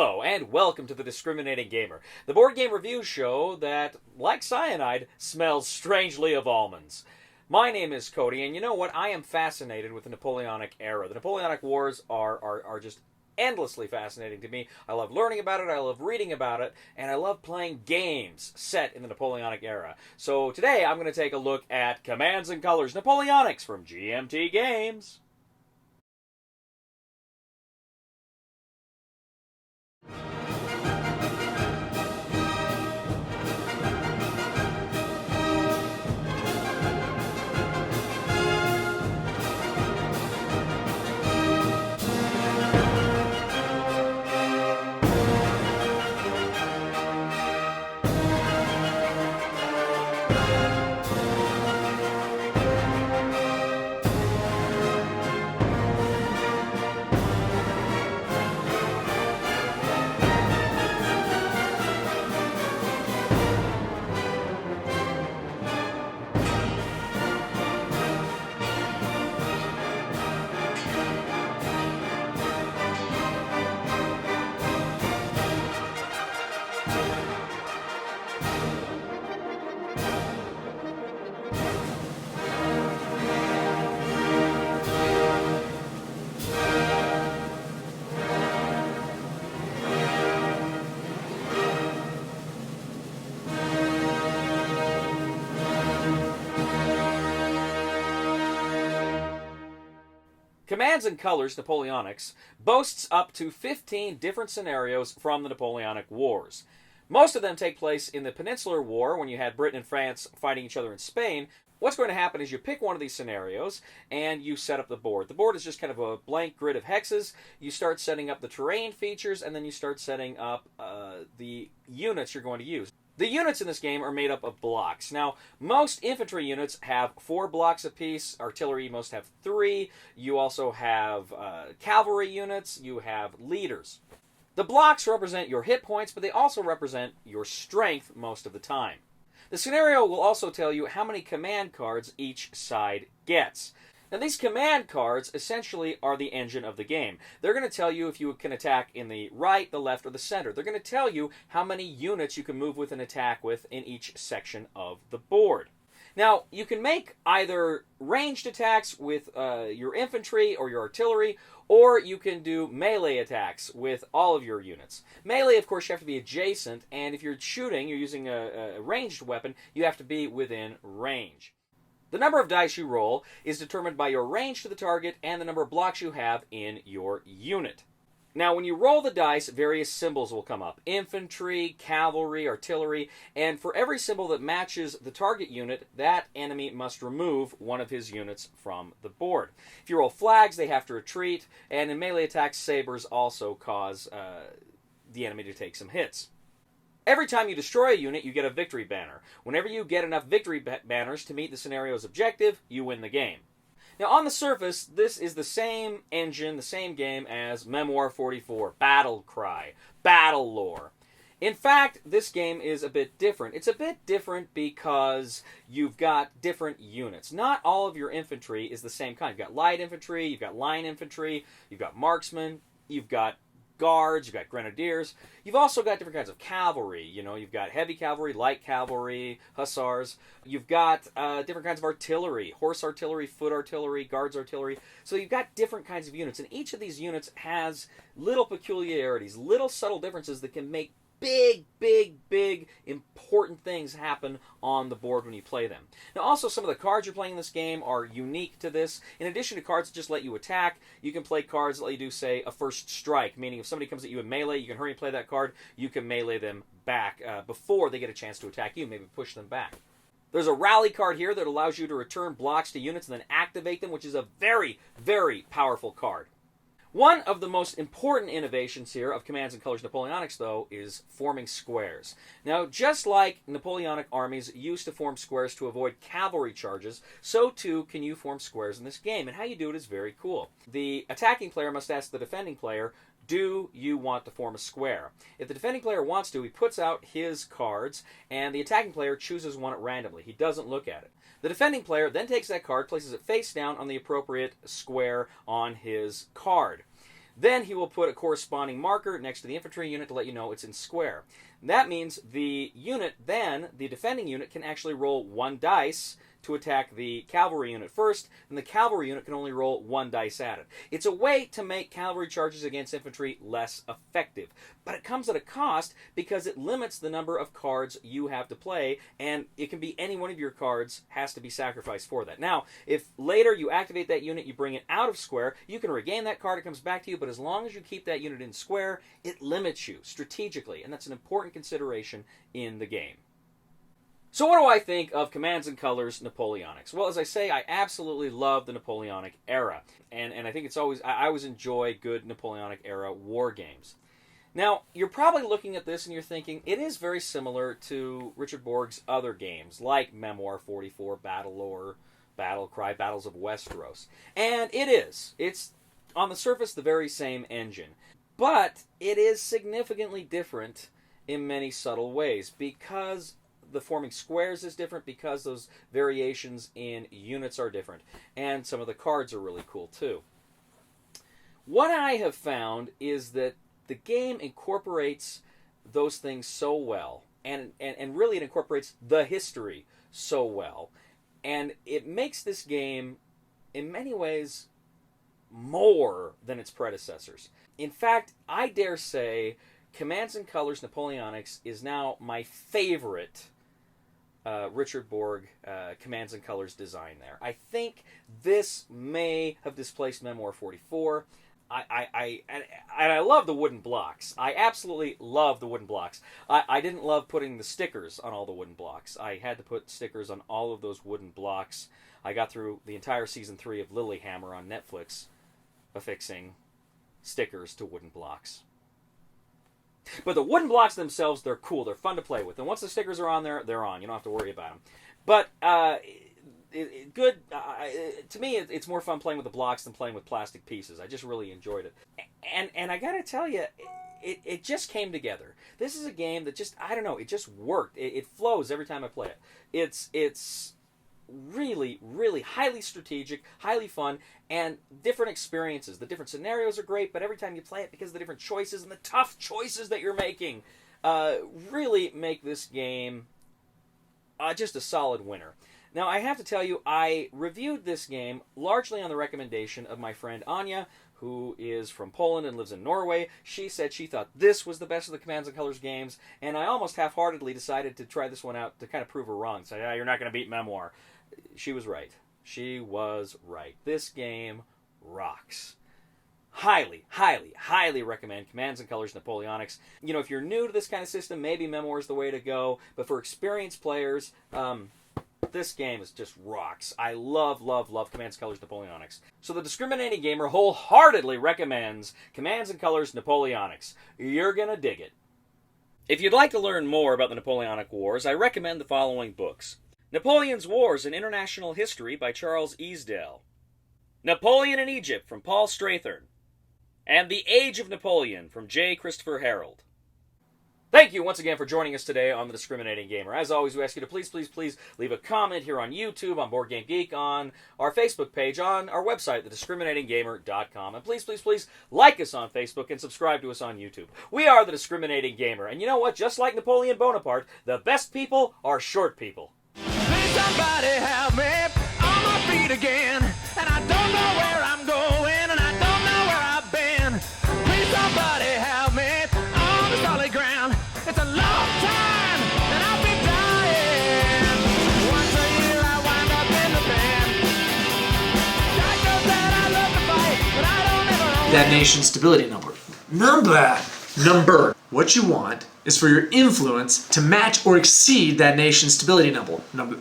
Hello, and welcome to The Discriminating Gamer, the board game review show that, like cyanide, smells strangely of almonds. My name is Cody, and you know what? I am fascinated with the Napoleonic era. The Napoleonic Wars are just endlessly fascinating to me. I love learning about it, I love reading about it, and I love playing games set in the Napoleonic era. So today I'm going to take a look at Commands and Colors Napoleonics from GMT Games. Commands and Colors Napoleonics boasts up to 15 different scenarios from the Napoleonic Wars. Most of them take place in the Peninsular War, when you had Britain and France fighting each other in Spain. What's going to happen is you pick one of these scenarios and you set up the board. The board is just kind of a blank grid of hexes. You start setting up the terrain features, and then you start setting up the units you're going to use. The units in this game are made up of blocks. Now, most infantry units have 4 blocks apiece. Artillery, most have 3. You also have cavalry units. You have leaders. The blocks represent your hit points, but they also represent your strength most of the time. The scenario will also tell you how many command cards each side gets. Now, these command cards essentially are the engine of the game. They're going to tell you if you can attack in the right, the left, or the center. They're going to tell you how many units you can move with and attack with in each section of the board. Now, you can make either ranged attacks with your infantry or your artillery, or you can do melee attacks with all of your units. Melee, of course, you have to be adjacent, and if you're shooting, you're using a ranged weapon, you have to be within range. The number of dice you roll is determined by your range to the target and the number of blocks you have in your unit. Now, when you roll the dice, various symbols will come up. Infantry, cavalry, artillery, and for every symbol that matches the target unit, that enemy must remove one of his units from the board. If you roll flags, they have to retreat, and in melee attacks, sabers also cause the enemy to take some hits. Every time you destroy a unit, you get a victory banner. Whenever you get enough victory banners to meet the scenario's objective, you win the game. Now, on the surface, this is the same engine, the same game as Memoir 44, Battle Cry, Battle Lore. In fact, this game is a bit different. It's a bit different because you've got different units. Not all of your infantry is the same kind. You've got light infantry, you've got line infantry, you've got marksmen, you've got guards, you've got grenadiers. You've also got different kinds of cavalry. You know, you've got heavy cavalry, light cavalry, hussars. You've got different kinds of artillery, horse artillery, foot artillery, guards artillery. So you've got different kinds of units, and each of these units has little peculiarities, little subtle differences that can make big, important things happen on the board when you play them. Now, also, some of the cards you're playing in this game are unique to this. In addition to cards that just let you attack, you can play cards that let you do, say, a first strike, meaning if somebody comes at you in melee, you can hurry and play that card. You can melee them back before they get a chance to attack you, maybe push them back. There's a rally card here that allows you to return blocks to units and then activate them, which is a very powerful card. One of the most important innovations here of Commands and Colors Napoleonics, though, is forming squares. Now, just like Napoleonic armies used to form squares to avoid cavalry charges, so too can you form squares in this game, and how you do it is very cool. The attacking player must ask the defending player, do you want to form a square? If the defending player wants to, he puts out his cards, and the attacking player chooses one randomly. He doesn't look at it. The defending player then takes that card, places it face down on the appropriate square on his card. Then he will put a corresponding marker next to the infantry unit to let you know it's in square. That means the unit then, the defending unit, can actually roll 1 dice to attack the cavalry unit first, and the cavalry unit can only roll 1 dice at it. It's a way to make cavalry charges against infantry less effective, but it comes at a cost because it limits the number of cards you have to play, and it can be any one of your cards has to be sacrificed for that. Now, if later you activate that unit, you bring it out of square, you can regain that card, it comes back to you, but as long as you keep that unit in square, it limits you strategically, and that's an important consideration in the game. So what do I think of Commands and Colors Napoleonics? Well, as I say, I absolutely love the Napoleonic era. And I think it's always, I always enjoy good Napoleonic era war games. Now, you're probably looking at this and you're thinking, it is very similar to Richard Borg's other games, like Memoir 44, Battle Lore, Battle Cry, Battles of Westeros. And it is. It's, on the surface, the very same engine. But it is significantly different in many subtle ways, because the forming squares is different, because those variations in units are different. And some of the cards are really cool too. What I have found is that the game incorporates those things so well, and really it incorporates the history so well. And it makes this game, in many ways, more than its predecessors. In fact, I dare say Commands and Colors Napoleonics is now my favorite Richard Borg Commands and Colors design there. I think this may have displaced Memoir 44. I love the wooden blocks. I absolutely love the wooden blocks. I didn't love putting the stickers on all the wooden blocks. I had to put stickers on all of those wooden blocks. I got through the entire season 3 of Lilyhammer on Netflix affixing stickers to wooden blocks. But the wooden blocks themselves, they're cool. They're fun to play with. And once the stickers are on there, they're on. You don't have to worry about them. But to me, it's more fun playing with the blocks than playing with plastic pieces. I just really enjoyed it. And I got to tell you, it just came together. This is a game that just, I don't know, it just worked. It flows every time I play it. It's really, really highly strategic, highly fun, and different experiences. The different scenarios are great, but every time you play it, because of the different choices and the tough choices that you're making, really make this game just a solid winner. Now, I have to tell you, I reviewed this game largely on the recommendation of my friend Anya, who is from Poland and lives in Norway. She said she thought this was the best of the Commands and Colors games, and I almost half-heartedly decided to try this one out to kind of prove her wrong. Say, yeah, you're not going to beat Memoir. She was right. She was right. This game rocks. Highly, highly, highly recommend Commands and Colors Napoleonics. You know, if you're new to this kind of system, maybe Memoir is the way to go. But for experienced players, this game is just rocks. I love, love, love Commands and Colors Napoleonics. So the Discriminating Gamer wholeheartedly recommends Commands and Colors Napoleonics. You're gonna dig it. If you'd like to learn more about the Napoleonic Wars, I recommend the following books. Napoleon's Wars in International History by Charles Easdale. Napoleon in Egypt from Paul Strathern. And The Age of Napoleon from J. Christopher Harold. Thank you once again for joining us today on The Discriminating Gamer. As always, we ask you to please, please, please leave a comment here on YouTube, on Board Game Geek, on our Facebook page, on our website, thediscriminatinggamer.com. And please, please, please like us on Facebook and subscribe to us on YouTube. We are The Discriminating Gamer. And you know what? Just like Napoleon Bonaparte, the best people are short people. Please somebody help me on my feet again. And I don't know where I'm going, and I don't know where I've been. Please somebody help me on the solid ground. It's a long time, and I'll be dying. Once a year I wind up in the band. God knows that I love to fight, but I don't ever win. That nation's stability number. Number. What you want is for your influence to match or exceed that nation's stability number. Number.